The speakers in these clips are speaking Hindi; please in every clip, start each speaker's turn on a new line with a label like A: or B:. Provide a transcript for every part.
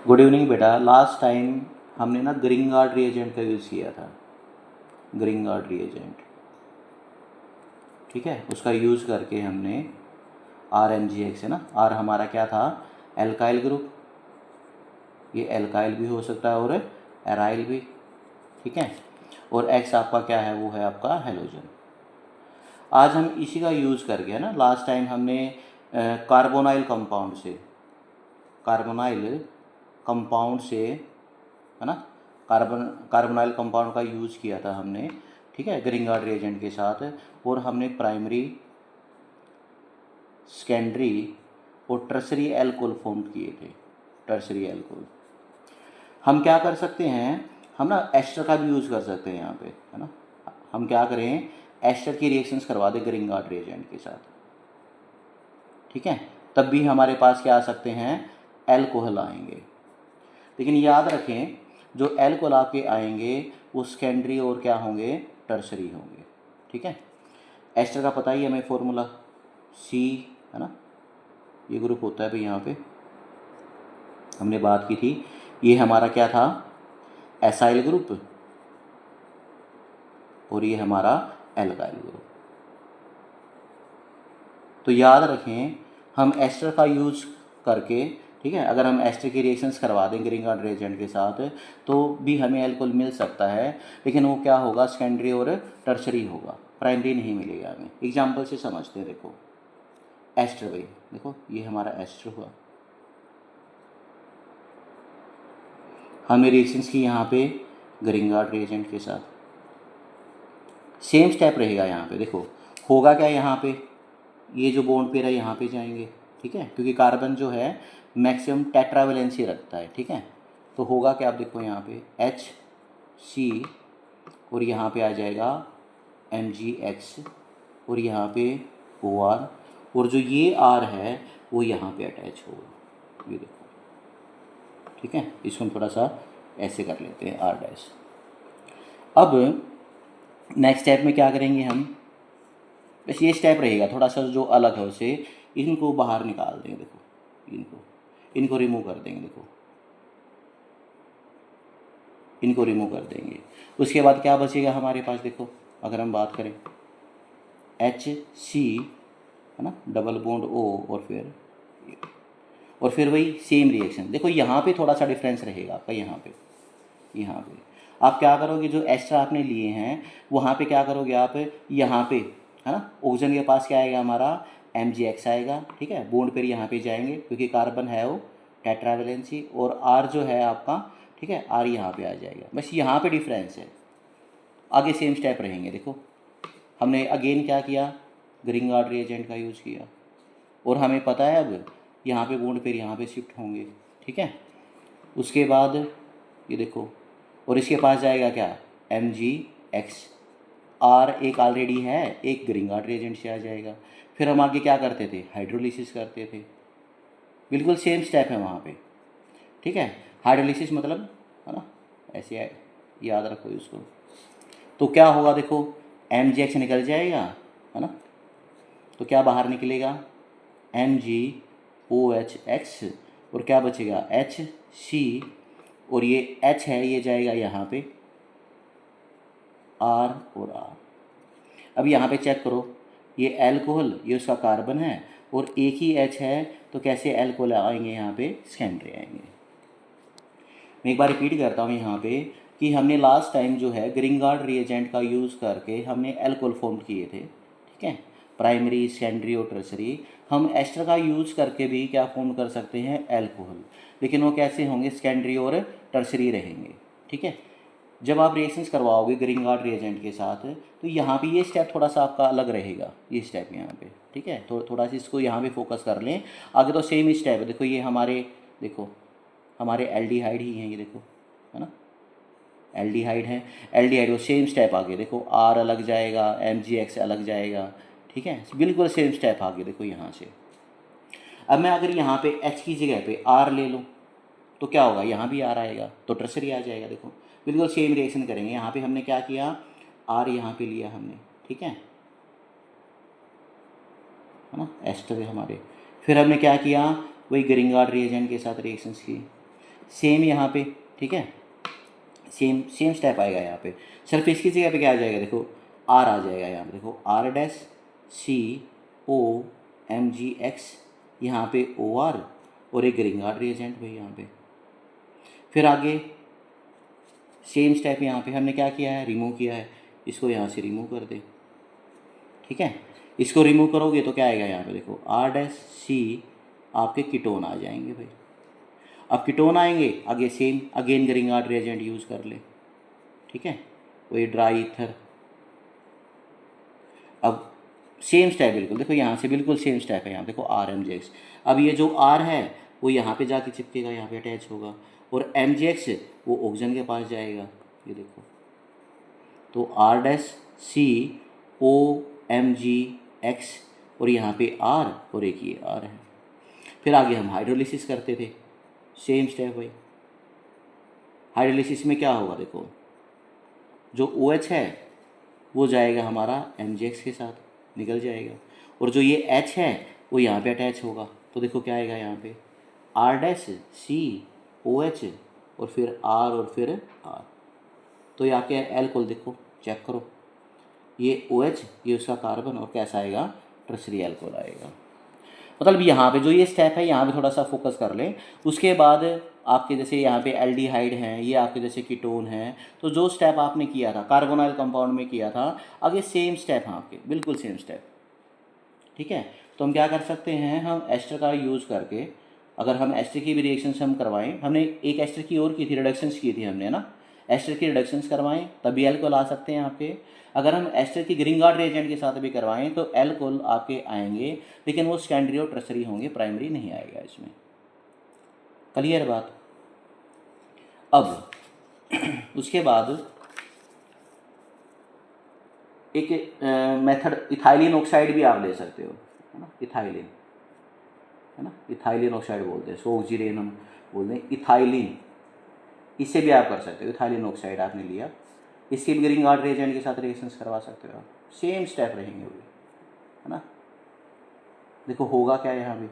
A: गुड इवनिंग बेटा। लास्ट टाइम हमने ना ग्रीनगार्ड रिएजेंट का यूज़ किया था, ग्रीनगार्ड रिएजेंट, ठीक है। उसका यूज़ करके हमने RMgX है ना, R हमारा क्या था, एल्काइल ग्रुप, ये एल्काइल भी हो सकता है और एराइल भी, ठीक है। और X आपका क्या है, वो है आपका हेलोजन। आज हम इसी का यूज़ करके है ना, लास्ट टाइम हमने कार्बोनाइल कंपाउंड से है ना, कार्बोनाइल कंपाउंड का यूज़ किया था हमने, ठीक है, ग्रीनगार्ड रिएजेंट के साथ। और हमने प्राइमरी, सेकेंडरी और टर्सरी एल्कोहल फॉर्म किए थे, टर्सरी एल्कोहल। हम क्या कर सकते हैं, हम ना एस्टर का भी यूज़ कर सकते हैं यहाँ पे, है ना। हम क्या करें, एस्टर की रिएक्शंस करवा दें ग्रीनगार्ड रिएजेंट के साथ, ठीक है। तब भी हमारे पास क्या आ सकते हैं, एल्कोहल आएंगे। लेकिन याद रखें, जो एल्कोहल आपके आएंगे वो सेकेंडरी और क्या होंगे, टर्सरी होंगे, ठीक है। एस्टर का पता ही हमें फॉर्मूला, C है ना, ये ग्रुप होता है भाई, यहाँ पे हमने बात की थी। ये हमारा क्या था, एसाइल ग्रुप, और ये हमारा एल्काइल ग्रुप। तो याद रखें, हम एस्टर का यूज़ करके, ठीक है, अगर हम एस्टर की रिएक्शंस करवा दें ग्रीनगार्ड रिएजेंट के साथ तो भी हमें एल्कोहल मिल सकता है, लेकिन वो क्या होगा, सेकेंडरी और टर्सरी होगा, प्राइमरी नहीं मिलेगा हमें। एग्जाम्पल से समझते हैं, देखो एस्टर भाई, देखो ये हमारा एस्टर हुआ, हमने रिएक्शंस की यहाँ पे ग्रीनगार्ड रिएजेंट के साथ। सेम स्टेप रहेगा यहाँ पे, देखो होगा क्या, यहाँ पे ये जो बॉन्ड पेयर है यहाँ पे जाएंगे, ठीक है, क्योंकि कार्बन जो है मैक्सिमम टेट्रावेलेंसी रखता है, ठीक है। तो होगा क्या, आप देखो यहाँ पे HC और यहाँ पे आ जाएगा MgX और यहाँ पे OR, और जो ये R है वो यहाँ पे अटैच होगा, ये देखो, ठीक है। इसको हम थोड़ा सा ऐसे कर लेते हैं R'। अब नेक्स्ट स्टेप में क्या करेंगे हम, बस ये स्टेप रहेगा, थोड़ा सा जो अलग है उसे, इनको बाहर निकाल देंगे, देखो इनको रिमूव कर देंगे, देखो इनको रिमूव कर देंगे। उसके बाद क्या बचेगा हमारे पास, देखो अगर हम बात करें HC है ना, डबल बॉन्ड O, और फिर वही सेम रिएक्शन। देखो यहाँ पे थोड़ा सा डिफरेंस रहेगा आपका, यहाँ पे आप क्या करोगे, जो एक्स्ट्रा आपने लिए हैं वहाँ पे क्या करोगे आप, यहाँ पे है ना, ऑक्सीजन के पास क्या आएगा हमारा, MgX आएगा, ठीक है। बॉन्ड पेयर यहाँ पे जाएंगे क्योंकि कार्बन है वो टेट्रावेलेंसी, और R जो है आपका, ठीक है, R यहाँ पे आ जाएगा, बस यहाँ पे डिफरेंस है। आगे सेम स्टेप रहेंगे। देखो हमने अगेन क्या किया, ग्रीनगार्ड रिएजेंट का यूज़ किया, और हमें पता है अब यहाँ पे बॉन्ड पेयर यहाँ पे शिफ्ट होंगे, ठीक है। उसके बाद ये देखो, और इसके पास जाएगा क्या, MgX, R एक ऑलरेडी है, एक ग्रीनगार्ड रिएजेंट से आ जाएगा। फिर हम आगे क्या करते थे, हाइड्रोलिसिस करते थे, बिल्कुल सेम स्टेप है वहाँ पे, ठीक है। हाइड्रोलिसिस मतलब है ना, ऐसे याद रखो इसको। तो क्या होगा, देखो MgX निकल जाएगा, है ना, तो क्या बाहर निकलेगा, MgOHX, और क्या बचेगा, HC, और ये H है ये जाएगा यहाँ पे, R और R। अब यहाँ पे चेक करो, ये एल्कोहल, ये उसका कार्बन है, और एक ही H है, तो कैसे एल्कोहल आएंगे यहाँ पे, सेकेंडरी आएंगे। मैं एक बार रिपीट करता हूँ यहाँ पे कि हमने लास्ट टाइम जो है ग्रीनगार्ड रिएजेंट का यूज़ करके हमने एल्कोहल फॉर्म किए थे, ठीक है, प्राइमरी, सेकेंडरी और टर्सरी। हम एस्टर का यूज़ करके भी क्या फॉर्म कर सकते हैं, एल्कोहल, लेकिन वो कैसे होंगे, सेकेंडरी और टर्सरी रहेंगे, ठीक है। जब आप रिएक्शंस करवाओगे ग्रीनगार्ड रिएजेंट के साथ तो यहाँ पे ये स्टेप थोड़ा सा आपका अलग रहेगा, ये स्टेप यहाँ पे, ठीक है। थोड़ा सा इसको यहाँ पे फोकस कर लें। आगे तो सेम ही स्टेप है, देखो ये हमारे, देखो हमारे एल्डिहाइड ही हैं, ये देखो है ना, एल्डिहाइड है, एल्डिहाइड वो सेम स्टेप आगे, देखो R अलग जाएगा, MgX अलग जाएगा, ठीक है, बिल्कुल सेम स्टेप आगे, देखो यहाँ से। अब मैं अगर यहाँ पे H की जगह पे R ले लूँ तो क्या होगा, यहाँ भी R आएगा, तो टर्सरी आ जाएगा। देखो बिल्कुल सेम रिएक्शन करेंगे। यहाँ पे हमने क्या किया, R यहाँ पे लिया हमने, ठीक है ना, एस्टर है हमारे। फिर हमने क्या किया, वही ग्रीनगार्ड रिएजेंट के साथ रिएक्शंस की। सेम यहाँ पे, ठीक है, सेम सेम स्टेप आएगा यहाँ पे। सिर्फ इसकी जगह पे क्या आ जाएगा, देखो आर आ जाएगा यहाँ पे, देखो R dash C O M G X, यहाँ पे ओ आर और एक ग्रीनगार्ड रिएजेंट भाई यहाँ पे। फिर आगे सेम स्टेप यहाँ पे हमने क्या किया है, रिमूव किया है, इसको यहाँ से रिमूव कर दे, ठीक है। इसको रिमूव करोगे तो क्या आएगा यहाँ पे, देखो आर डैश सी आपके कीटोन आ जाएंगे भाई। अब कीटोन आएंगे, आगे सेम अगेन ग्रीनगार्ड रिएजेंट यूज़ कर ले, ठीक है, वही ड्राई ईथर। अब सेम स्टेप बिल्कुल, देखो यहाँ से बिल्कुल सेम स्टेप है, यहाँ देखो आर एम जे एक्स। अब ये जो आर है वो यहाँ पे जाके चिपकेगा, यहाँ पे अटैच होगा, और एम जे एक्स वो ऑक्सीजन के पास जाएगा, ये देखो। तो R dash C O M G X और यहाँ पे आर और एक ये आर है। फिर आगे हम हाइड्रोलिसिस करते थे, सेम स्टेप भाई। हाइड्रोलिसिस में क्या होगा, देखो जो ओ एच है वो जाएगा हमारा एम जी एक्स के साथ, निकल जाएगा, और जो ये एच है वो यहाँ पे अटैच होगा। तो देखो क्या आएगा यहाँ पे, R dash C O H और फिर आर और फिर आर। तो यहाँ के एल्कोहल देखो, चेक करो, ये ओ एच, ये उसका कार्बन, और कैसा आएगा, टर्शरी एल्कोहल आएगा। मतलब यहाँ पे जो ये स्टेप है यहाँ पे थोड़ा सा फोकस कर लें। उसके बाद आपके जैसे यहाँ पे एल्डिहाइड हैं, ये आपके जैसे कीटोन हैं, तो जो स्टेप आपने किया था कार्बोनाइल कंपाउंड में किया था, आगे सेम स्टेप हैं आपके, बिल्कुल सेम स्टेप, ठीक है। तो हम क्या कर सकते हैं, हम एस्टर का यूज़ करके, अगर हम एस्टर की भी रिएक्शंस हम करवाएं, हमने एक एस्टर की और की थी, रिडक्शंस की थी हमने ना, एस्टर की रिडक्शंस करवाएं तभी एल्कोहल आ सकते हैं आपके। अगर हम एस्टर की ग्रीनगार्ड रिएजेंट के साथ भी करवाएं तो एल्कोहल आपके आएंगे, लेकिन वो सेकेंडरी और टर्शरी होंगे, प्राइमरी नहीं आएगा इसमें। क्लियर बात। अब उसके बाद एक मेथड इथाइलिन ऑक्साइड भी आप ले सकते हो, है ना, इथाइलिन, है ना, इथाइलिन ऑक्साइड बोलते हैं, सो ऑक्सीडेन हम बोलते हैं, इथाइलिन, इससे भी आप कर सकते हो। इथाइलिन ऑक्साइड आपने लिया, इसके भी ग्रीनगार्ड रिएजेंट के साथ रिएक्शंस करवा सकते हो आप, सेम स्टेप रहेंगे वो, है ना। देखो होगा क्या यहाँ भी,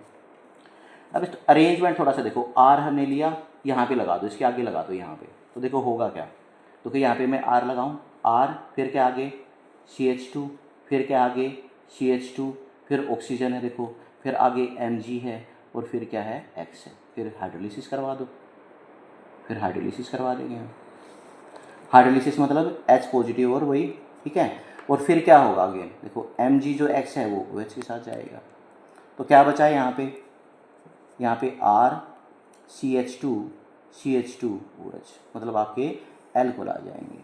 A: अब इस अरेंजमेंट थोड़ा सा देखो, आर हमने लिया, यहाँ पे लगा दो, इसके आगे लगा दो यहाँ पे, तो देखो होगा क्या। तो कि यहाँ पे मैं आर लगाऊँ, आर फिर क्या आगे CH2, फिर क्या आगे CH2, फिर ऑक्सीजन है देखो, फिर आगे Mg है, और फिर क्या है X है, फिर हाइड्रोलिसिस करवा दो, फिर हाइड्रोलिसिस करवा देंगे हम। हाइड्रोलिसिस मतलब H पॉजिटिव और वही, ठीक है। और फिर क्या होगा आगे, देखो Mg जो X है वो OH के साथ जाएगा, तो क्या बचा है यहाँ पे R CH2 OH, मतलब आपके एल्कोहल आ जाएंगे।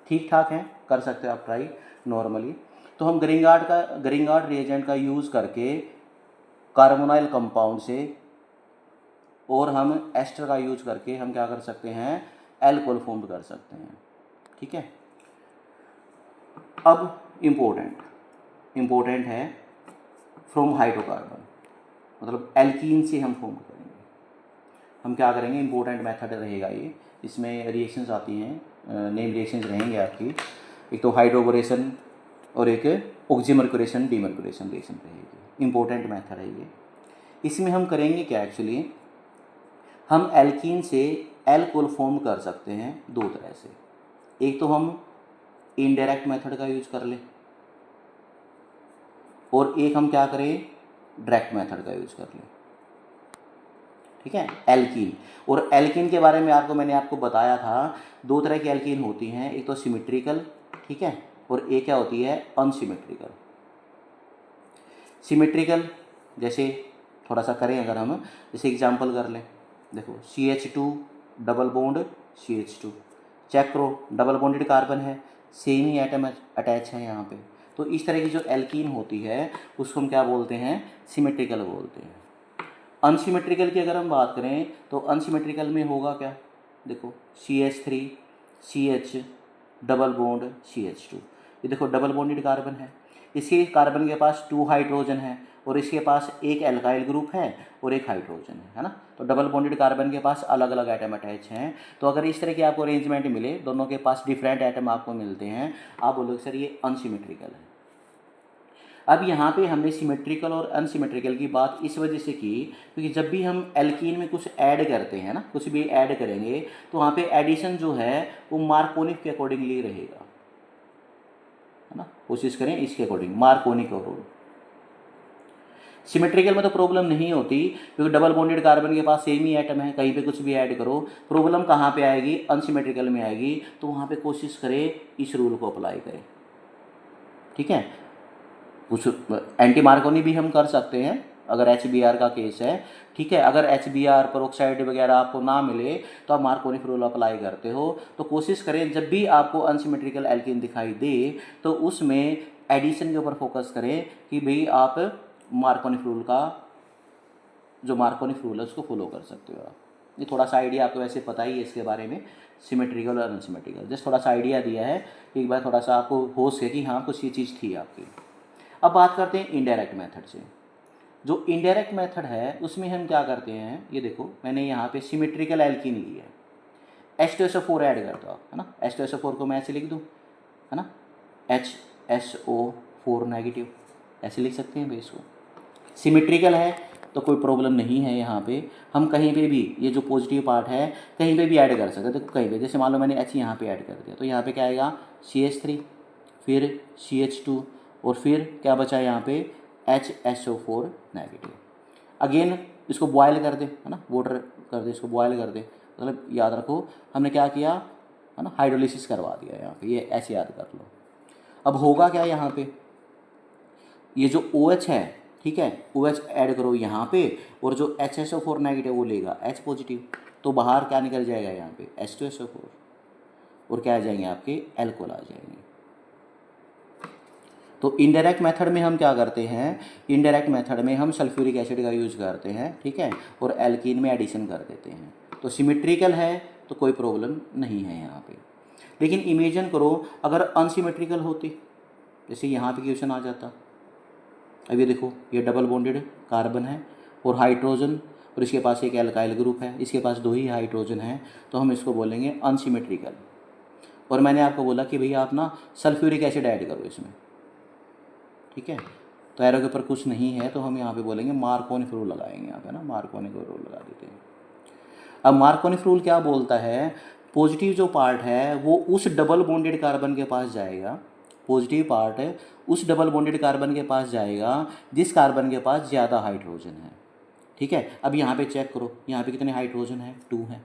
A: ठीक ठाक है, कर सकते हो आप ट्राई नॉर्मली। तो हम ग्रीनगार्ड रिएजेंट का यूज़ करके कार्बोनाइल कंपाउंड से, और हम एस्टर का यूज करके हम क्या कर सकते हैं, एल्कोहल फॉर्म कर सकते हैं, ठीक है। अब इम्पोर्टेंट है फ्रॉम हाइड्रोकार्बन, मतलब एल्कीन से हम फॉर्म करेंगे। हम क्या करेंगे, इम्पोर्टेंट मेथड रहेगा ये, इसमें रिएक्शंस आती हैं, नेम रिएक्शंस रहेंगे आपकी, एक तो हाइड्रोबोरेशन और एक ऑक्सीमर्क्यूरेशन डीमर्क्यूरेशन रिएक्शन रहेगी। इम्पोर्टेंट मेथड है ये। इसमें हम करेंगे क्या, एक्चुअली हम एल्कीन से एल्कोहल फॉर्म कर सकते हैं दो तरह से। एक तो हम इनडायरेक्ट मेथड का यूज कर लें, और एक हम क्या करें, डायरेक्ट मेथड का यूज कर लें, ठीक है। एल्कीन, और एल्कीन के बारे में मैंने आपको बताया था, दो तरह की एल्कीन होती हैं, एक तो सिमेट्रिकल, ठीक है, और एक क्या होती है अनसिमेट्रिकल। सिमेट्रिकल जैसे थोड़ा सा करें, अगर हम जैसे एग्जांपल कर लें, देखो CH2 double bond CH2, check करो डबल बॉन्डेड कार्बन है, सेम ही एटम अटैच है यहाँ पे। तो इस तरह की जो एल्कीन होती है उसको हम क्या बोलते हैं, सिमेट्रिकल बोलते हैं। अनसिमेट्रिकल की अगर हम बात करें तो अनसिमेट्रिकल में होगा क्या, देखो CH3 CH double bond CH2, ये देखो डबल बॉन्डेड कार्बन है, इसके कार्बन के पास 2 हाइड्रोजन है, और इसके पास एक एल्काइल ग्रुप है और एक हाइड्रोजन है ना। तो डबल बॉन्डेड कार्बन के पास अलग अलग एटम अटैच हैं। तो अगर इस तरह की आपको अरेंजमेंट मिले, दोनों के पास डिफरेंट एटम आपको मिलते हैं, आप बोलोगे सर ये अनसिमेट्रिकल है। अब यहाँ पे हमने सिमेट्रिकल और अनसिमेट्रिकल की बात इस वजह से की क्योंकि जब भी हम एल्कीन में कुछ ऐड करते हैं ना, कुछ भी ऐड करेंगे तो वहाँ पे एडिशन जो है वो मार्कोनिक के अकॉर्डिंगली रहेगा, है ना। कोशिश करें इसके अकॉर्डिंग, मार्कोनिक रूल। सिमेट्रिकल में तो प्रॉब्लम नहीं होती क्योंकि डबल बॉन्डेड कार्बन के पास सेम ही एटम है, कहीं पे कुछ भी ऐड करो। प्रॉब्लम कहाँ पे आएगी? अनसिमेट्रिकल में आएगी। तो वहाँ पे कोशिश करें इस रूल को अप्लाई करें, ठीक है। कुछ एंटी मार्कोनी भी हम कर सकते हैं अगर HBr का केस है, ठीक है। अगर HBr पेरोक्साइड वगैरह आपको ना मिले तो आप मार्कोनिक रूल अप्लाई करते हो। तो कोशिश करें जब भी आपको अनसिमेट्रिकल एल्कीन दिखाई दे तो उसमें एडिशन के ऊपर फोकस करें कि भाई आप मार्कोनिक रूल का, जो मार्कोनिक रूल है उसको फॉलो कर सकते हो आप। ये थोड़ा सा आइडिया आपको वैसे पता ही है इसके बारे में, सिमेट्रिकल और अनसिमेट्रिकल, जस्ट थोड़ा सा आइडिया दिया है कि एक बार थोड़ा सा आपको होश है कि हाँ कुछ ये चीज़ थी आपकी। अब बात करते हैं इनडायरेक्ट मेथड से। जो इनडायरेक्ट मेथड है उसमें हम क्या करते हैं, ये देखो मैंने यहाँ पे सिमेट्रिकल एल्कीन लिया है, H2SO4 ऐड करता हूँ, है ना। H2SO4 को मैं ऐसे लिख दूँ, है ना, HSO4 नेगेटिव, ऐसे लिख सकते हैं भाई इसको। सिमेट्रिकल है तो कोई प्रॉब्लम नहीं है, यहाँ पे हम कहीं पे भी ये जो पॉजिटिव पार्ट है कहीं पे भी ऐड कर सकते हैं। देखो कहीं पे, जैसे मान लो मैंने H यहाँ पे ऐड कर दिया तो यहाँ पे क्या आएगा CH3, फिर CH2 और फिर क्या बचा यहाँ पे HSO4 नेगेटिव। अगेन इसको बॉयल कर दे, है ना, वाटर कर दे, इसको बॉयल कर दे, मतलब याद रखो हमने क्या किया, है ना, हाइड्रोलिसिस करवा दिया यहाँ पे, ये ऐसे याद कर लो। अब होगा क्या यहाँ पे, ये जो OH है, ठीक है, OH ऐड करो यहाँ पे और जो HSO4 नेगेटिव वो लेगा H पॉजिटिव, तो बाहर क्या निकल जाएगा यहाँ पे H2SO4 और क्या आ जाएंगे आपके एल्कोहल आ जाएंगे। तो इनडायरेक्ट मेथड में हम क्या करते हैं, इनडायरेक्ट मेथड में हम सल्फ्यूरिक एसिड का यूज़ करते हैं, ठीक है, और एल्कीन में एडिशन कर देते हैं। तो सिमेट्रिकल है तो कोई प्रॉब्लम नहीं है यहाँ पे। लेकिन इमेजिन करो अगर अनसिमेट्रिकल होती, जैसे यहाँ पे क्वेश्चन आ जाता। अब ये देखो ये डबल बॉन्डेड कार्बन है और हाइड्रोजन और इसके पास एक एल्काइल ग्रुप है, इसके पास 2 ही हाइड्रोजन है, तो हम इसको बोलेंगे अनसिमेट्रिकल। और मैंने आपको बोला कि भैया आप ना सल्फ्यूरिक एसिड ऐड करो इसमें, ठीक है। तो एरो के ऊपर कुछ नहीं है तो हम यहाँ पे बोलेंगे मार्कोनिक रूल लगाएंगे यहाँ पे ना, मार्कोनिक रूल लगा देते हैं। अब मार्कोनिक रूल क्या बोलता है, पॉजिटिव जो पार्ट है वो उस डबल बॉन्डेड कार्बन के पास जाएगा, पॉजिटिव पार्ट है उस डबल बॉन्डेड कार्बन के पास जाएगा जिस कार्बन के पास ज़्यादा हाइड्रोजन है, ठीक है। अब यहाँ पे चेक करो यहाँ पे कितने हाइड्रोजन है, 2 है,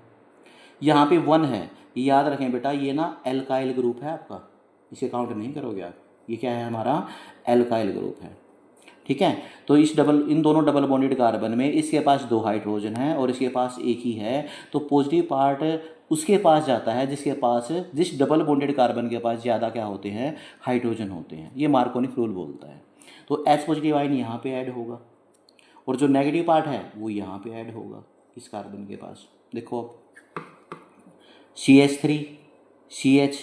A: यहाँ पे 1 है। याद रखें बेटा ये ना एल्काइल ग्रुप है आपका, इसे काउंट नहीं करोगे आप, ये क्या है हमारा एल्काइल ग्रुप है, ठीक है। तो इन दोनों डबल बॉन्डेड कार्बन में इसके पास 2 हाइड्रोजन है और इसके पास 1 ही है, तो पॉजिटिव पार्ट उसके पास जाता है जिस डबल बॉन्डेड कार्बन के पास ज़्यादा क्या होते हैं, हाइड्रोजन होते हैं। ये मार्कोनिक रूल बोलता है। तो H पॉजिटिव आयन यहाँ पे ऐड होगा और जो नेगेटिव पार्ट है वो यहाँ पे ऐड होगा इस कार्बन के पास। देखो अब CH3 CH,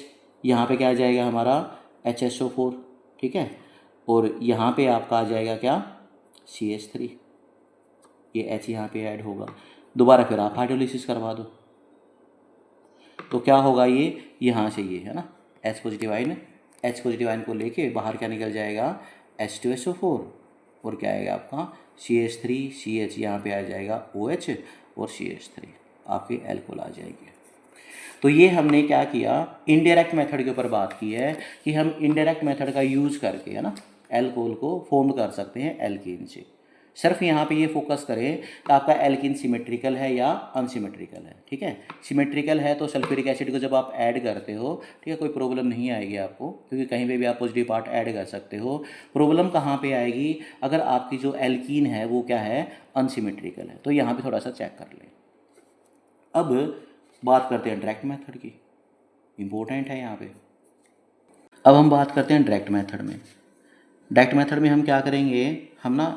A: यहाँ पे क्या आ जाएगा हमारा HSO4, ठीक है, और यहाँ पे आपका आ जाएगा क्या CH3, ये H यहाँ पे ऐड होगा। दोबारा फिर आप हाइड्रोलिसिस करवा दो तो क्या होगा, ये यहाँ से ये है ना H पॉजिटिव आयन को लेके बाहर क्या निकल जाएगा H2SO4 और क्या आएगा आपका CH3 CH, यहाँ पे आ जाएगा OH और CH3 आपके एल्कोहल आ जाएंगे। तो ये हमने क्या किया, इनडायरेक्ट मेथड के ऊपर बात की है कि हम इनडायरेक्ट मेथड का यूज़ करके, है ना, एल्कोहल को फॉर्म कर सकते हैं एल्कीन से। सिर्फ यहाँ पे ये फोकस करें कि आपका एल्कीन सिमेट्रिकल है या अनसिमेट्रिकल है, ठीक है। सिमेट्रिकल है तो सल्फ्यूरिक एसिड को जब आप ऐड करते हो, ठीक है, कोई प्रॉब्लम नहीं आएगी आपको क्योंकि कहीं पे भी आप पॉजिटिव पार्ट ऐड कर सकते हो। प्रॉब्लम कहाँ पे आएगी, अगर आपकी जो एल्कीन है वो क्या है अनसिमेट्रिकल है। तो यहाँ पर थोड़ा सा चेक कर लें। अब बात करते हैं डायरेक्ट मेथड की, इम्पोर्टेंट है यहाँ पे। अब हम बात करते हैं डायरेक्ट मेथड में। डायरेक्ट मेथड में हम क्या करेंगे, हम ना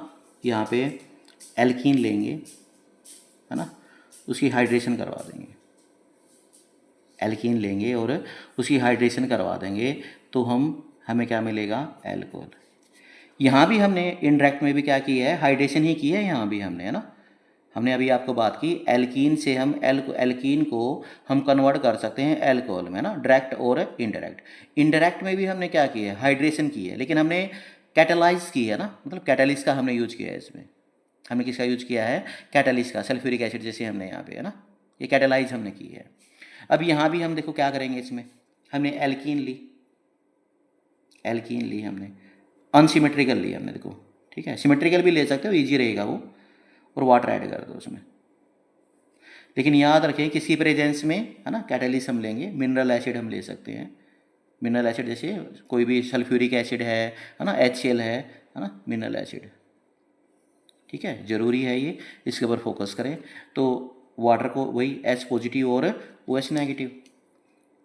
A: यहाँ पे एल्कीन लेंगे, है ना, उसकी हाइड्रेशन करवा देंगे, एल्कीन लेंगे और उसकी हाइड्रेशन करवा देंगे तो हमें क्या मिलेगा एल्कोहल। यहाँ भी हमने इनडायरेक्ट में भी क्या किया है, हाइड्रेशन ही की है यहाँ भी हमने, है ना। हमने अभी आपको बात की एल्कीन से हम एल्कीन को हम कन्वर्ट कर सकते हैं एल्कोहल में ना, डायरेक्ट और इनडायरेक्ट। इनडायरेक्ट में भी हमने क्या किया है, हाइड्रेशन की है, लेकिन हमने कैटालाइज की है ना, मतलब कैटालिस्ट का हमने यूज किया है इसमें। हमने किसका यूज किया है? कैटालिस्ट का, सल्फ्यूरिक एसिड जैसे हमने यहाँ पे, है ना, ये कैटालाइज हमने की है। अब यहाँ भी हम देखो क्या करेंगे, इसमें हमने एल्कीन ली, एल्कीन ली हमने, अनसिमेट्रिकल ली हमने, देखो ठीक है, सिमेट्रिकल भी ले सकते हो, ईजी रहेगा वो, और वाटर ऐड कर दो उसमें। लेकिन याद रखें किसी प्रेजेंस में, है ना, कैटालिस्ट हम लेंगे, मिनरल एसिड हम ले सकते हैं, मिनरल एसिड जैसे कोई भी सल्फ्यूरिक एसिड है ना, HCl है ना, मिनरल एसिड, ठीक है, ज़रूरी है ये, इसके ऊपर फोकस करें। तो वाटर को वही H पॉजिटिव और OH नेगेटिव,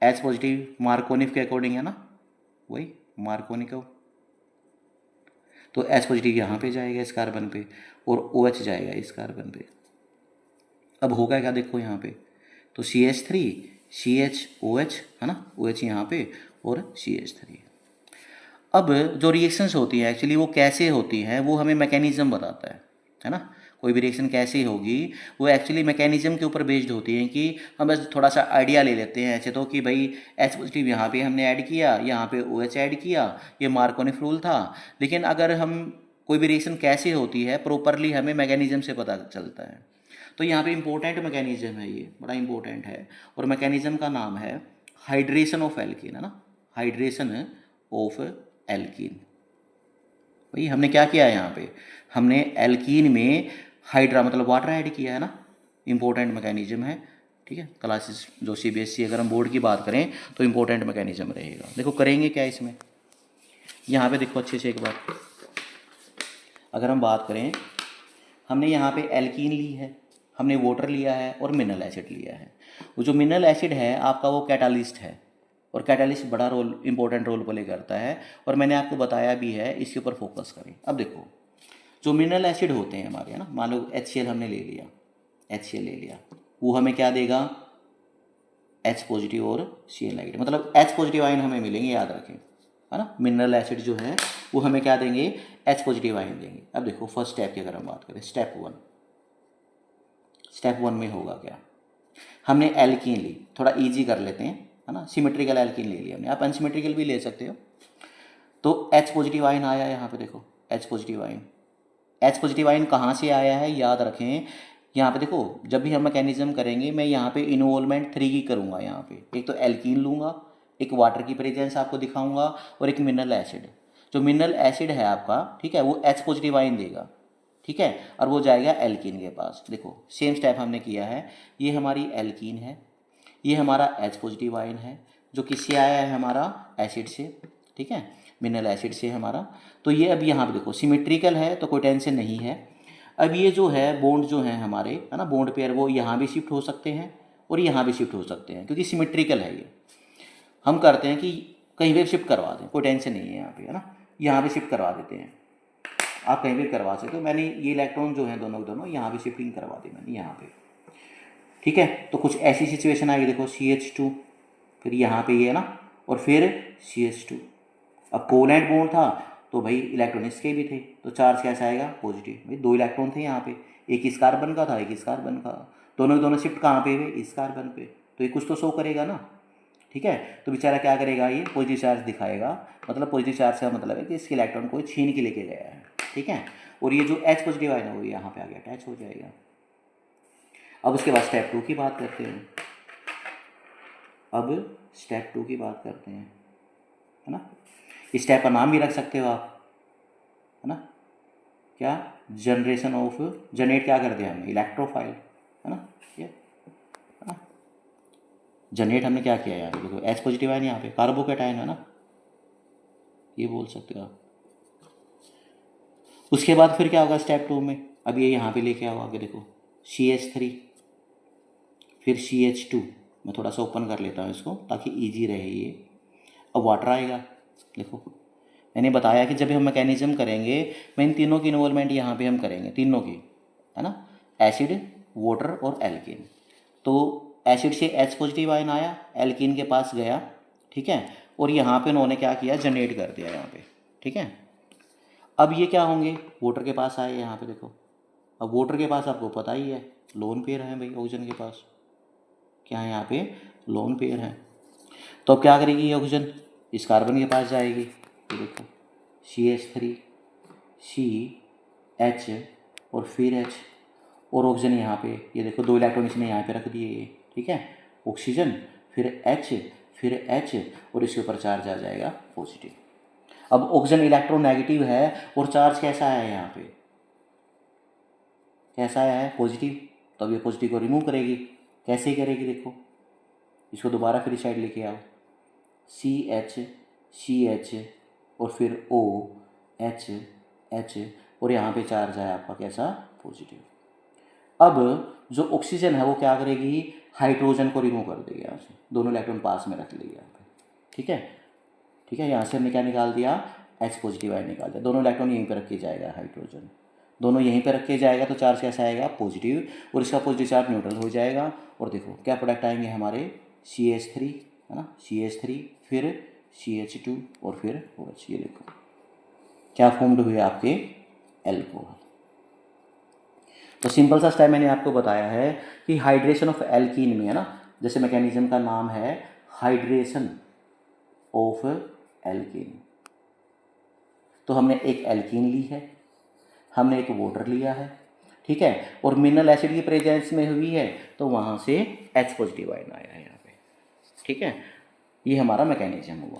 A: H पॉजिटिव मार्कोनिक के अकॉर्डिंग है ना, वही मार्कोनिक, तो H पॉजिटिव यहाँ पे जाएगा इस कार्बन पे, और OH जाएगा इस कार्बन पे। अब होगा क्या देखो यहाँ पे, तो CH3 CHOH, है ना, OH यहाँ पे और CH3। अब जो रिएक्शंस होती हैं एक्चुअली वो कैसे होती हैं, वो हमें मैकेनिज्म बताता है ना, कोई भी रिएक्शन कैसे होगी वो एक्चुअली मैकेनिज्म के ऊपर बेस्ड होती है। कि हम बस थोड़ा सा आइडिया ले लेते हैं ऐसे तो, कि भाई H पॉजिटिव यहाँ पे हमने ऐड किया, यहाँ पे OH ऐड किया, ये मार्कोनिक रूल था। लेकिन अगर हम कोई भी रिएक्शन कैसे होती है प्रॉपरली हमें मैकेनिज्म से पता चलता है। तो यहाँ पे इंपॉर्टेंट मैकेनिज्म है, ये बड़ा इंपॉर्टेंट है, और मैकेनिज्म का नाम है हाइड्रेशन ऑफ एल्कीन, है ना, हाइड्रेशन ऑफ एल्कीन। भाई हमने क्या किया है यहाँ पे, हमने एल्कीन में हाइड्रा मतलब वाटर ऐड किया है ना, इंपॉर्टेंट मैकेनिज्म है, ठीक है। क्लासेस जो CBSE अगर हम बोर्ड की बात करें तो इंपॉर्टेंट मैकेनिज्म रहेगा। देखो करेंगे क्या इसमें, यहाँ पे देखो अच्छे से एक बार, अगर हम बात करें, हमने यहाँ पे एल्कीन ली है, हमने वाटर लिया है और मिनरल एसिड लिया है। वो जो मिनरल एसिड है आपका वो कैटालिस्ट है, और कैटालिस्ट बड़ा रोल, इंपॉर्टेंट रोल प्ले करता है, और मैंने आपको बताया भी है, इसके ऊपर फोकस करें। अब देखो जो मिनरल एसिड होते हैं हमारे, है ना, मान लो HCl हमने ले लिया, HCl ले लिया, वो हमें क्या देगा, H पॉजिटिव और Cl नेगेटिव, मतलब H पॉजिटिव आयन हमें मिलेंगे, याद रखें, है ना। मिनरल एसिड जो है वो हमें क्या देंगे, H पॉजिटिव आयन देंगे। अब देखो फर्स्ट स्टेप की अगर हम बात करें, स्टेप वन में होगा क्या, हमने एल्कीन ली, थोड़ा इजी कर लेते हैं, है ना, सिमेट्रिकल एल्कीन ले लिया हमने, आप अनसिमेट्रिकल भी ले सकते हो। तो H पॉजिटिव आयन आया यहाँ पे, देखो H positive ion, H positive ion कहाँ से आया है, याद रखें, यहाँ पे देखो जब भी हम मैकेनिज्म करेंगे मैं यहाँ पे इन्वॉल्वमेंट 3 की करूँगा। यहाँ पे एक तो एल्कीन लूँगा, एक वाटर की प्रेजेंस आपको दिखाऊंगा, और एक मिनरल एसिड। जो मिनरल एसिड है आपका, ठीक है, वो H पॉजिटिव आयन देगा, ठीक है, और वो जाएगा एल्कीन के पास। देखो सेम स्टेप हमने किया है, ये हमारी एल्कीन है, ये हमारा H पॉजिटिव आयन है, जो किससे आया है, हमारा एसिड से, ठीक है, मिनरल एसिड से हमारा। तो ये अब यहाँ पे देखो सिमेट्रिकल है तो कोई टेंशन नहीं है। अब ये जो है बॉन्ड जो है हमारे, है ना, बॉन्ड पेयर, वो यहाँ भी शिफ्ट हो सकते हैं और यहाँ भी शिफ्ट हो सकते हैं, क्योंकि सिमेट्रिकल है ये। हम करते हैं कि कहीं भी शिफ्ट करवा दें, कोई टेंशन नहीं है यहाँ पे, है ना, यहाँ भी शिफ्ट करवा देते हैं, आप कहीं भी करवा सकते हो। मैंने ये इलेक्ट्रॉन जो है दोनों के दोनों यहाँ भी शिफ्टिंग करवा दी मैंने यहाँ पे, ठीक है। तो कुछ ऐसी सिचुएशन आएगी, देखो CH2, फिर यहाँ पे ये है ना, और फिर CH2। अब कोवैलेंट बॉन्ड था तो भाई इलेक्ट्रॉन इसके भी थे, तो चार्ज कैसा आएगा, पॉजिटिव। भाई 2 इलेक्ट्रॉन थे यहाँ पे, एक इस कार्बन का था, एक इस कार्बन का, दोनों के दोनों शिफ्ट कहाँ पे हुए, इस कार्बन पे, तो ये कुछ तो शो करेगा ना, ठीक है। तो बेचारा क्या करेगा, ये पॉजिटिव चार्ज दिखाएगा, मतलब पॉजिटिव चार्ज का मतलब है कि इसके इलेक्ट्रॉन को छीन के लेके गया है, ठीक है। और ये जो H पॉजिटिव आयन है वो यहाँ पे आगे अटैच हो जाएगा। अब उसके बाद स्टेप 2 की बात करते हैं, अब स्टेप 2 की बात करते हैं, है ना। इस स्टेप का नाम भी रख सकते हो आप, है ना, क्या, जनरेशन ऑफ, जनरेट क्या कर दिया हमने, इलेक्ट्रोफाइल, है ना, ये, है ना, जनरेट हमने क्या किया यार, देखो H पॉजिटिव आयन यहाँ पे कार्बोकेटायन है ना, ये बोल सकते हो आप। उसके बाद फिर क्या होगा स्टेप 2 में, अब ये यहाँ पे लेके आओ आगे, देखो CH3, फिर CH2, मैं थोड़ा सा ओपन कर लेता हूँ इसको ताकि इजी रहे ये। अब वाटर आएगा, देखो मैंने बताया कि जब हम मैकेनिज्म करेंगे, मैं इन तीनों की इन्वॉल्वमेंट यहाँ पे हम करेंगे, तीनों की, है ना, एसिड, वाटर और एल्कीन। तो एसिड से H पॉजिटिव आयन आया, एल्कीन के पास गया, ठीक है, और यहाँ पे उन्होंने क्या किया, जनरेट कर दिया यहाँ पे, ठीक है। अब ये क्या होंगे, वाटर के पास आए यहाँ पे, देखो अब वाटर के पास आपको पता ही है लोन पेयर है भाई, ऑक्सीजन के पास क्या है, यहाँ पे लोन पेयर है। तो अब क्या करेगी ये ऑक्सीजन, इस कार्बन के पास जाएगी, ये देखो CH3 CH और फिर H और ऑक्सीजन यहाँ पे, ये देखो 2 इलेक्ट्रॉन इसने यहाँ पे रख दिए ये, ठीक है, ऑक्सीजन फिर H फिर H और इसके ऊपर चार्ज आ जाएगा पॉजिटिव। अब ऑक्सीजन इलेक्ट्रॉन नेगेटिव है और चार्ज कैसा आया है यहाँ पे, कैसा आया है, पॉजिटिव। तो अब ये पॉजिटिव को रिमूव करेगी, कैसे करेगी देखो, इसको दोबारा फिर साइड लेके आओ, CH और फिर OH और यहाँ पे चार्ज है आपका कैसा, पॉजिटिव। अब जो ऑक्सीजन है वो क्या करेगी, हाइड्रोजन को रिमूव कर देगी यहाँ से, दोनों इलेक्ट्रॉन पास में रख लेगी यहाँ पे, ठीक है, ठीक है। यहाँ से हमने क्या निकाल दिया, H पॉजिटिव आयन निकाल दिया, दोनों इलेक्ट्रॉन यहीं पर रखे जाएगा, हाइड्रोजन दोनों यहीं पर रखे जाएगा तो चार्ज कैसा आएगा, पॉजिटिव, और इसका पॉजिटिव चार्ज न्यूट्रल हो जाएगा। और देखो क्या प्रोडक्ट आएंगे हमारे, CH3 है ना, CH3 फिर CH2 और फिर OH, ये देखो क्या फॉर्म्ड हुए आपके, एल्कोहल। तो सिंपल सा स्टेप मैंने आपको बताया है कि हाइड्रेशन ऑफ एल्कीन में, है ना, जैसे मैकेनिज्म का नाम है हाइड्रेशन ऑफ एल्कीन। तो हमने एक एल्कीन ली है, हमने एक वाटर लिया है, ठीक है, और मिनरल एसिड की प्रेजेंस में हुई है तो वहाँ से H पॉजिटिव आयन आया है यहाँ पे, ठीक है। ये हमारा मैकेनिज्म हुआ।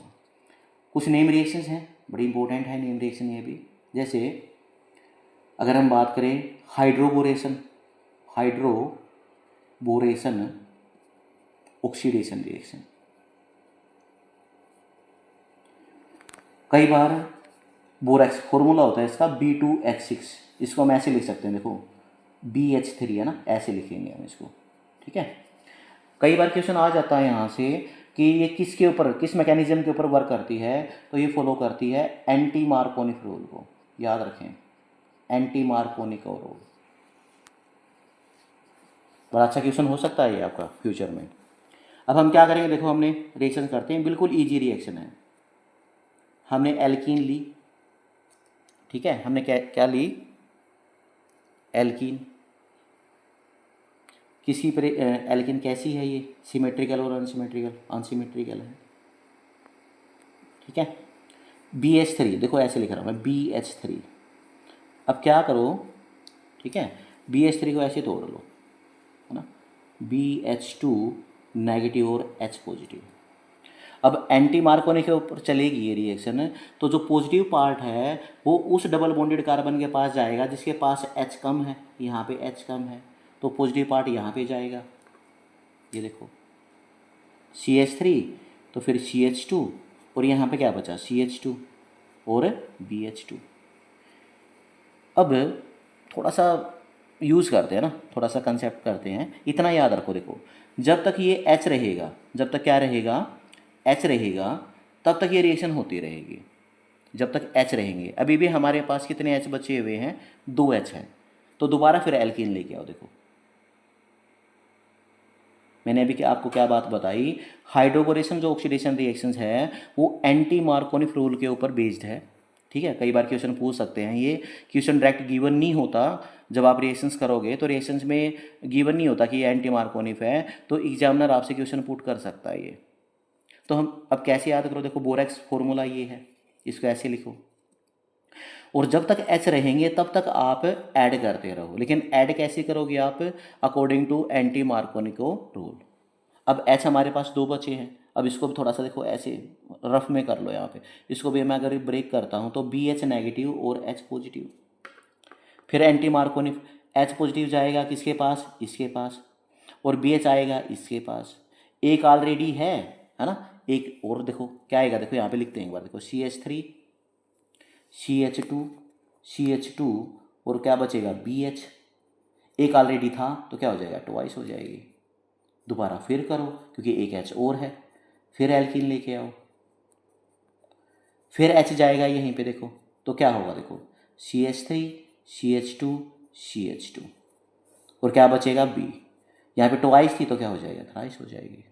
A: कुछ नेम रिएक्शंस हैं, बड़ी इंपॉर्टेंट है नेम रिएक्शन ये भी। जैसे अगर हम बात करें हाइड्रोबोरेशन ऑक्सीडेशन रिएक्शन, कई बार बोरेक्स फॉर्मूला होता है इसका B2H6, इसको हम ऐसे लिख सकते हैं, देखो BH3 है ना, ऐसे लिखेंगे हम इसको, ठीक है। कई बार क्वेश्चन आ जाता है यहाँ से कि ये किसके ऊपर, किस मैकेनिज्म के ऊपर वर्क करती है, तो ये फॉलो करती है एंटी मार्कोनिक रूल को, याद रखें, एंटी मार्कोनिक रूल। बड़ा अच्छा क्वेश्चन हो सकता है ये आपका फ्यूचर में। अब हम क्या करेंगे, देखो हमने रिएक्शन करते हैं, बिल्कुल ईजी रिएक्शन है। हमने एल्कीन ली, ठीक है, हमने क्या ली, एल्कीन। किसी पर एल्कीन कैसी है ये, सिमेट्रिकल और अनसिमेट्रिकल है, ठीक है। BH3 देखो ऐसे लिख रहा हूँ मैं, BH3। अब क्या करो, ठीक है, BH3 को ऐसे तोड़ लो, है ना, BH2 नेगेटिव और H पॉजिटिव। अब एंटी मार्कोनिक के ऊपर चलेगी ये रिएक्शन, तो जो पॉजिटिव पार्ट है वो उस डबल बॉन्डेड कार्बन के पास जाएगा जिसके पास H कम है, यहाँ पे H कम है, तो पॉजिटिव पार्ट यहाँ पे जाएगा, ये देखो CH3 तो फिर CH2 और यहाँ पे क्या बचा, CH2 और BH2। अब थोड़ा सा यूज़ करते हैं ना, थोड़ा सा कंसेप्ट करते हैं, इतना याद रखो, देखो जब तक ये H रहेगा, जब तक क्या रहेगा, H रहेगा, तब तक ये रिएक्शन होती रहेगी, जब तक H रहेंगे। अभी भी हमारे पास कितने H बचे हुए हैं, 2 H हैं, तो दोबारा फिर एल्कीन लेके आओ। देखो मैंने अभी आपको क्या बात बताई, हाइड्रोबोरेशन जो ऑक्सीडेशन रिएक्शंस है वो एंटी मार्कोनिक रूल के ऊपर बेस्ड है, ठीक है। कई बार क्वेश्चन पूछ सकते हैं, ये क्वेश्चन डायरेक्ट गिवन नहीं होता, जब आप रिएक्शंस करोगे तो रिएक्शंस में गिवन नहीं होता कि ये एंटी मार्कोनिक है, तो एग्जामिनर आपसे क्वेश्चन पुट कर सकता है ये। तो हम अब कैसे याद करो, देखो बोरेक्स फॉर्मूला ये है, इसको ऐसे लिखो, और जब तक H रहेंगे तब तक आप ऐड करते रहो, लेकिन ऐड कैसे करोगे आप, according to anti Markovnikov rule. अब H हमारे पास 2 बचे हैं, अब इसको भी थोड़ा सा देखो ऐसे रफ में कर लो यहाँ पे, इसको भी मैं अगर ब्रेक करता हूँ तो BH नेगेटिव और H पॉजिटिव, फिर एंटी मार्कोनिक, H पॉजिटिव जाएगा किसके पास, इसके पास, और BH आएगा इसके पास, एक ऑलरेडी है ना, एक और देखो क्या आएगा, देखो यहाँ पे लिखते हैं एक बार, देखो CH3 CH2 और क्या बचेगा, BH, एक ऑलरेडी था तो क्या हो जाएगा, ट्वाइस हो जाएगी। दोबारा फिर करो क्योंकि एक H और है, फिर एल्कीन लेके आओ, फिर H जाएगा यहीं पे, देखो तो क्या होगा, देखो CH3 CH2 और क्या बचेगा, B, यहाँ पे ट्वाइस थी तो क्या हो जाएगा, थ्राइस हो जाएगी।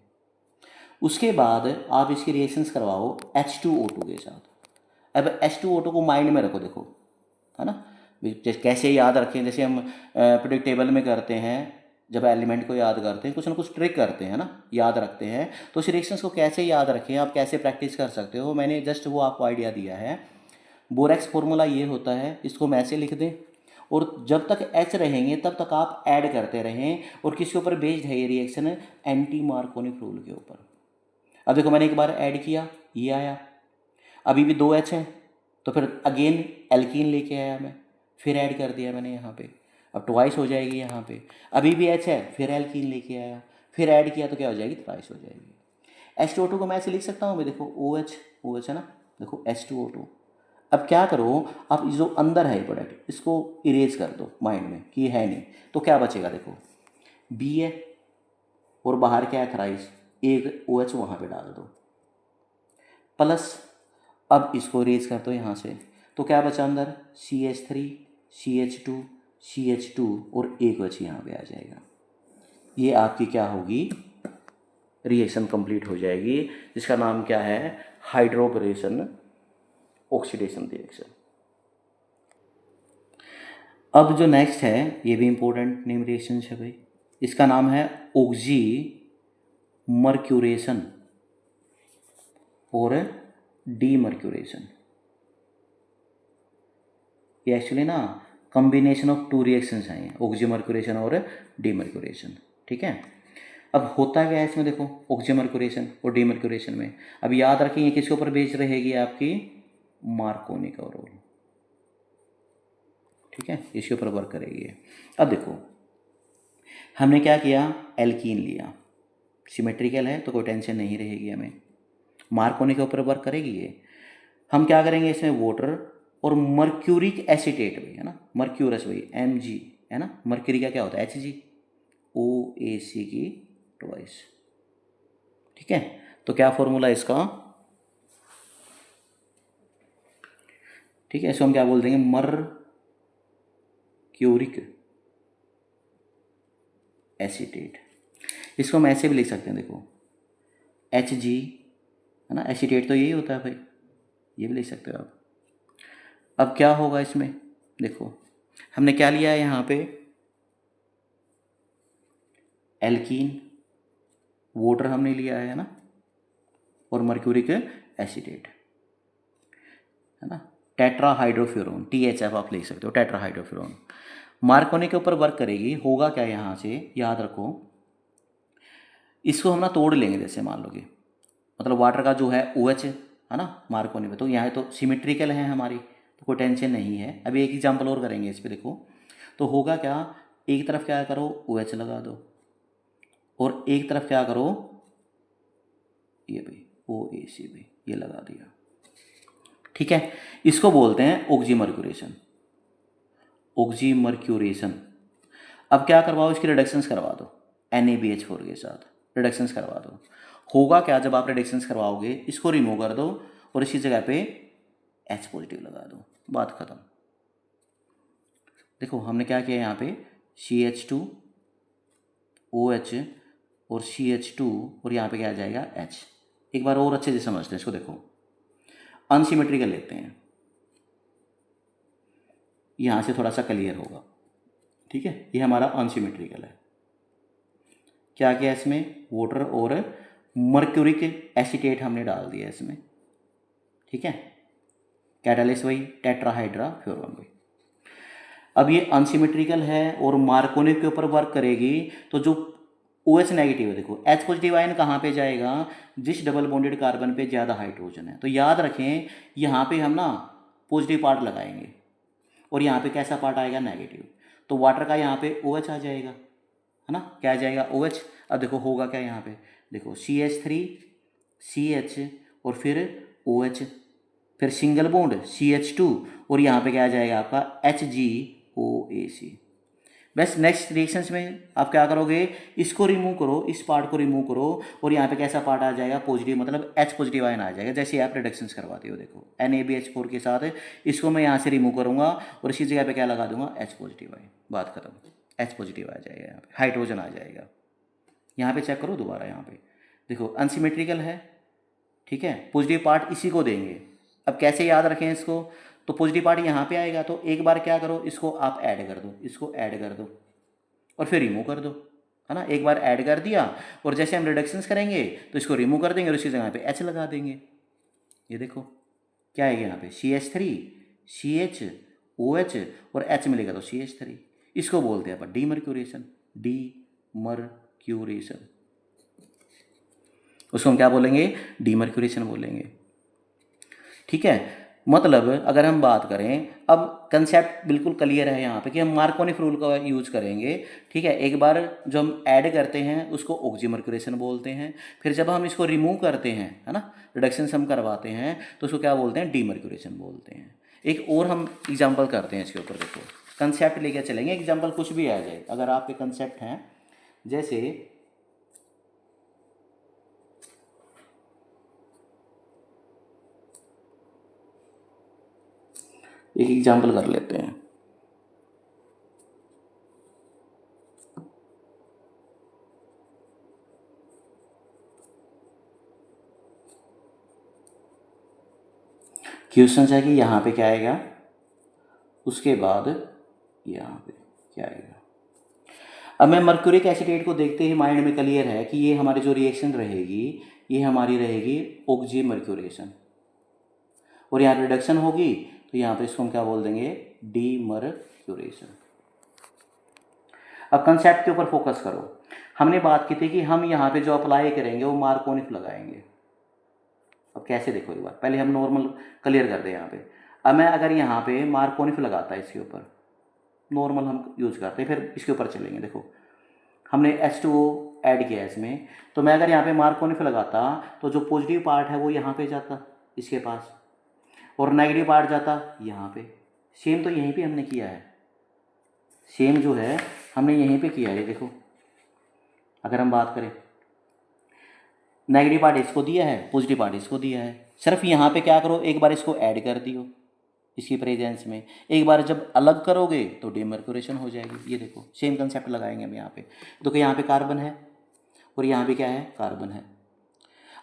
A: उसके बाद आप इसकी रिएक्शंस करवाओ H2O2 के साथ। अब H2O2 को माइंड में रखो, देखो है ना, जैसे कैसे याद रखें, जैसे हम पीरियोडिक टेबल में करते हैं, जब एलिमेंट को याद करते हैं कुछ ना कुछ ट्रिक करते हैं ना, याद रखते हैं, तो इस रिएक्शंस को कैसे याद रखें, आप कैसे प्रैक्टिस कर सकते हो, मैंने जस्ट वो आपको आइडिया दिया है। बोरेक्स फॉर्मूला ये होता है, इसको हम ऐसे लिख दें, और जब तक H रहेंगे तब तक आप ऐड करते रहें। और किसके ऊपर बेस्ड है ये रिएक्शन? एंटी मार्कोनी रूल के ऊपर। अब देखो मैंने एक बार ऐड किया, ये आया, अभी भी 2H है, तो फिर अगेन एल्कीन लेके आया मैं, फिर ऐड कर दिया मैंने यहाँ पे, अब ट्वाइस हो जाएगी यहाँ पे। अभी भी H है, फिर एल्कीन लेके आया, फिर ऐड किया तो क्या हो जाएगी? ट्वाइस हो जाएगी। H2O2 को मैं ऐसे लिख सकता हूँ मैं, देखो OH है ना, देखो H2O2। अब क्या करो, आप जो अंदर है प्रोडक्ट इसको इरेज कर दो माइंड में कि ये है नहीं, तो क्या बचेगा? देखो बी है और बाहर क्या है? थ्राइस, एक OH वहाँ पे डाल दो, प्लस अब इसको इरेज कर दो यहाँ से, तो क्या बचा अंदर? CH3 CH2 CH2 और एक OH यहाँ पे आ जाएगा। ये आपकी क्या होगी? रिएक्शन कंप्लीट हो जाएगी, जिसका नाम क्या है? हाइड्रोबरेशन ऑक्सीडेशन रिएक्शन। अब जो नेक्स्ट है ये भी इंपॉर्टेंट नेम रिएक्शन है भाई, इसका नाम है ऑक्सी मर्क्यूरेशन और डीमर्क्यूरेशन। ये एक्चुअली ना कॉम्बिनेशन ऑफ टू रिएक्शंस हैं, ऑक्सी मर्क्यूरेशन और डीमर्क्यूरेशन। ठीक है, अब होता क्या है इसमें? देखो ऑक्सी मर्क्यूरेशन और डीमर्क्यूरेशन में, अब याद रखें ये किसके ऊपर बेस्ड रहेगी? आपकी मार्कोनी का रूल। ठीक है, इसके ऊपर वर्क करेगी। अब देखो हमने क्या किया? एल्कीन लिया, सिमेट्रिकल है तो कोई टेंशन नहीं रहेगी हमें, मार्कोनी के ऊपर वर्क करेगी ये। हम क्या करेंगे इसमें? वाटर और मर्क्यूरिक एसीटेट भाई, है ना, मर्क्यूरस भाई Mg, है ना, मर्क्यूरी का क्या होता है? Hg, OAC की ट्वाइस। ठीक है, तो क्या फॉर्मूला है इसका? ठीक है, इसको हम क्या बोल देंगे? Mercuric acetate. इसको हम ऐसे भी लिख सकते हैं, देखो Hg, है ना, एसीटेट तो यही होता है भाई, ये भी लिख सकते हो आप। अब क्या होगा इसमें? देखो हमने क्या लिया है यहाँ पे? एल्कीन, वाटर हमने लिया है ना, और मर्क्यूरिक एसीटेट, है ना, टेट्राहाइड्रोफ्यूरोन, THF आप लिख सकते हो, टेट्राहाइड्रोफ्यूरोन। मार्कोनी के ऊपर वर्क करेगी, होगा क्या यहाँ से? याद रखो, इसको हम ना तोड़ लेंगे, जैसे मान लो कि मतलब वाटर का जो है OH है ना मार्कोनी में, तो यहाँ तो सिमेट्रिकल है हमारी, तो कोई टेंशन नहीं है। अभी एक एग्जांपल और करेंगे इस पर, देखो तो होगा क्या? एक तरफ क्या करो? OH लगा दो, और एक तरफ क्या करो? ये भाई OAC भाई, ये लगा दिया। ठीक है, इसको बोलते हैं ऑक्सीमर्क्यूरेशन, ऑक्सीमर्क्यूरेशन। अब क्या करवाओ? इसकी रिडक्शंस करवा दो NaBH4 के साथ, रिडक्शंस करवा दो। होगा क्या? जब आप रिडक्शंस करवाओगे, इसको रिमूव कर दो और इसी जगह पे H पॉजिटिव लगा दो, बात खत्म। देखो हमने क्या किया यहाँ पे? CH2 OH और CH2 और यहाँ पे क्या आ जाएगा? H। एक बार और अच्छे से समझते हैं इसको, देखो अनसिमेट्रिकल लेते हैं, यहाँ से थोड़ा सा क्लियर होगा। ठीक है, ये हमारा अनसिमेट्रिकल है। क्या किया इसमें? वाटर और मर्क्यूरिक एसीटेट हमने डाल दिया इसमें। ठीक है, कैटालिस्ट वही टेट्राहाइड्रोफ्यूरोन वही। अब ये अनसिमेट्रिकल है और मार्कोनी के ऊपर वर्क करेगी, तो जो OH नेगेटिव है, देखो H पॉजिटिव आयन कहाँ पे जाएगा? जिस डबल बॉन्डेड कार्बन पे ज़्यादा हाइड्रोजन है। तो याद रखें यहाँ पे हम ना पॉजिटिव पार्ट लगाएंगे और यहाँ पे कैसा पार्ट आएगा? नेगेटिव। तो वाटर का यहाँ पे OH आ जाएगा, है ना, क्या आ जाएगा? OH। अब देखो होगा क्या यहाँ पे? देखो CH3 CH और फिर OH, फिर सिंगल बॉन्ड CH2 और यहाँ पे क्या आ जाएगा आपका? HgOAC। बस नेक्स्ट रिएक्शंस में आप क्या करोगे? इसको रिमूव करो, इस पार्ट को रिमूव करो और यहाँ पे कैसा पार्ट आ जाएगा? पॉजिटिव, मतलब H पॉजिटिव आयन आ जाएगा। जैसे आप रिडक्शंस करवाते हो, देखो NaBH4 के साथ इसको मैं यहाँ से रिमूव करूँगा और इसी जगह पे क्या लगा दूंगा? H पॉजिटिव आयन, बात खत्म। H पॉजिटिव आ जाएगा, यहाँ पे हाइड्रोजन आ जाएगा। यहाँ पे चेक करो दोबारा, यहाँ पे देखो अनसिमेट्रिकल है। ठीक है, पॉजिटिव पार्ट इसी को देंगे। अब कैसे याद रखें इसको? तो पॉजिटिव पार्ट यहाँ पे आएगा, तो एक बार क्या करो? इसको आप ऐड कर दो, इसको ऐड कर दो और फिर रिमूव कर दो, है ना। एक बार ऐड कर दिया और जैसे हम रिडक्शंस करेंगे तो इसको रिमूव कर देंगे और इसी जगह पे H लगा देंगे। ये देखो क्या है यहाँ पे? CH3 CHOH और H मिलेगा तो CH3, इसको बोलते हैं अपन डीमर्क्यूरेशन, डीमर्क्यूरेशन, उसको हम क्या बोलेंगे, डीमर्क्यूरेशन बोलेंगे। ठीक है, मतलब अगर हम बात करें, अब कंसेप्ट बिल्कुल क्लियर है यहाँ पे कि हम मार्कोनी रूल का यूज करेंगे। ठीक है, एक बार जो हम ऐड करते हैं उसको ऑक्सीमर्क्यूरेशन बोलते हैं, फिर जब हम इसको रिमूव करते हैं, है ना, रिडक्शन सम करवाते हैं, तो उसको क्या बोलते हैं, डीमर्क्यूरेशन बोलते हैं। एक और हम एग्जाम्पल करते हैं इसके ऊपर, देखो कंसेप्ट लेके चलेंगे, एग्जाम्पल कुछ भी आ जाए, अगर आपके कंसेप्ट हैं, जैसे एक एग्जाम्पल कर लेते हैं। क्वेश्चन है कि यहाँ पे क्या आएगा, उसके बाद यहाँ पे क्या आएगा। अब मैं मर्क्यूरिक एसीटेट को देखते ही माइंड में क्लियर है कि ये हमारी जो रिएक्शन रहेगी, ये हमारी रहेगी ऑक्सीमर्क्यूरेशन, और यहाँ रिडक्शन होगी तो यहाँ पे इसको हम क्या बोल देंगे, डीमर्क्यूरेशन। अब कंसेप्ट के ऊपर फोकस करो। हमने बात की थी कि हम यहाँ पे जो अप्लाई करेंगे वो मार्कोनिक लगाएंगे। अब कैसे, देखो एक बार पहले हम नॉर्मल क्लियर कर दें यहाँ पे। अब मैं अगर यहाँ पे मार्कोनिक लगाता है इसके ऊपर, नॉर्मल हम यूज करते हैं, फिर इसके ऊपर चलेंगे। देखो हमने H2O ऐड किया है इसमें, तो मैं अगर यहाँ पे मार्कोनिक लगाता तो जो पॉजिटिव पार्ट है वो यहाँ पे जाता इसके पास, और नेगेटिव पार्ट जाता यहाँ पे। सेम तो यहीं पे हमने किया है, सेम जो है हमने यहीं पे किया है। देखो अगर हम बात करें, नेगेटिव पार्ट इसको दिया है, पॉजिटिव पार्ट इसको दिया है, सिर्फ यहाँ पे क्या करो, एक बार इसको ऐड कर दियो इसकी प्रेजेंस में, एक बार जब अलग करोगे तो डीमर्क्यूरेशन हो जाएगी। ये देखो सेम कंसेप्ट लगाएंगे हम यहाँ पे। देखो यहाँ पे कार्बन है और यहाँ पे क्या है, कार्बन है।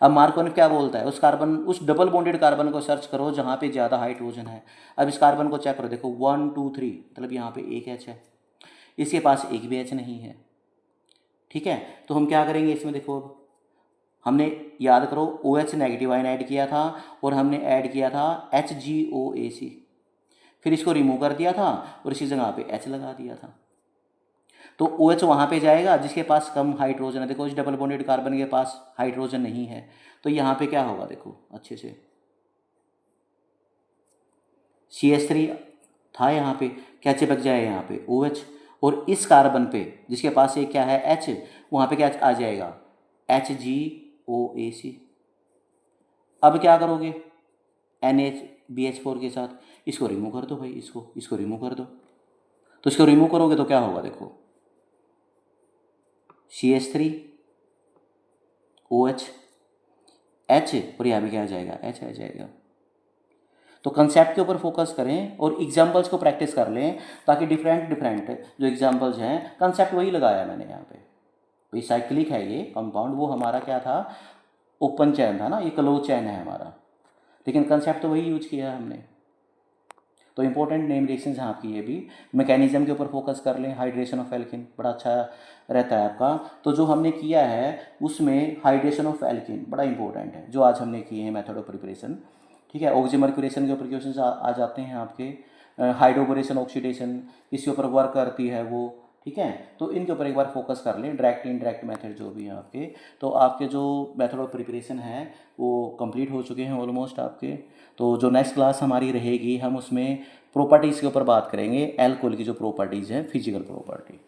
A: अब मार्कोनिक क्या बोलता है, उस कार्बन, उस डबल बॉन्डेड कार्बन को सर्च करो जहाँ पे ज़्यादा हाइड्रोजन है। अब इस कार्बन को चेक करो, देखो 1 2 3, मतलब यहाँ पे एक H है, इसके पास एक भी H नहीं है। ठीक है, तो हम क्या करेंगे इसमें, देखो अब हमने याद करो OH नेगेटिव आयन ऐड किया था और हमने ऐड किया था HgOAC, फिर इसको रिमूव कर दिया था और इसी जगह पे H लगा दिया था। तो OH वहाँ पे जाएगा जिसके पास कम हाइड्रोजन है। देखो इस डबल बॉन्डेड कार्बन के पास हाइड्रोजन नहीं है, तो यहाँ पे क्या होगा, देखो अच्छे से CH3 था, यहाँ पे क्या चिपक जाए, यहाँ पे OH, और इस कार्बन पे जिसके पास एक क्या है H, वहाँ पे क्या आ जाएगा, HgOAC। अब क्या करोगे, NaBH4 के साथ इसको रिमूव कर दो भाई, इसको रिमूव कर दो। तो इसको रिमूव करोगे तो क्या होगा, देखो CH3 OH H, और यहाँ पे क्या आ जाएगा, H आ जाएगा। तो कंसेप्ट के ऊपर फोकस करें और एग्जाम्पल्स को प्रैक्टिस कर लें, ताकि डिफरेंट जो एग्जाम्पल्स हैं, कंसेप्ट वही लगाया मैंने यहाँ पे। तो साइक्लिक है ये कंपाउंड, वो हमारा क्या था, ओपन चैन था ना, ये क्लोज चैन है हमारा, लेकिन कंसेप्ट तो वही यूज किया है हमने। तो इंपॉर्टेंट नेम रिएक्शंस हैं आपकी, ये भी मैकेनिज्म के ऊपर फोकस कर लें। हाइड्रेशन ऑफ एल्किन बड़ा अच्छा रहता है आपका। तो जो हमने किया है उसमें हाइड्रेशन ऑफ एल्किन बड़ा इंपॉर्टेंट है, जो आज हमने किए हैं मेथड ऑफ प्रिपरेशन। ठीक है, ऑक्सीमर्क्यूरेशन के ऊपर क्वेश्चन आ जाते हैं आपके, हाइड्रोबोरेशन ऑक्सीडेशन इसके ऊपर वर्क करती है वो। ठीक है, तो इनके ऊपर एक बार फोकस कर लें, डायरेक्ट इनडायरेक्ट मेथड जो भी हैं आपके। तो आपके जो मेथड ऑफ प्रिपरेशन है वो कंप्लीट हो चुके हैं ऑलमोस्ट आपके। तो जो नेक्स्ट क्लास हमारी रहेगी, हम उसमें प्रॉपर्टीज़ के ऊपर बात करेंगे, एल्कोहल की जो प्रॉपर्टीज़ हैं, फिजिकल प्रॉपर्टी।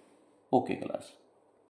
A: Okay class.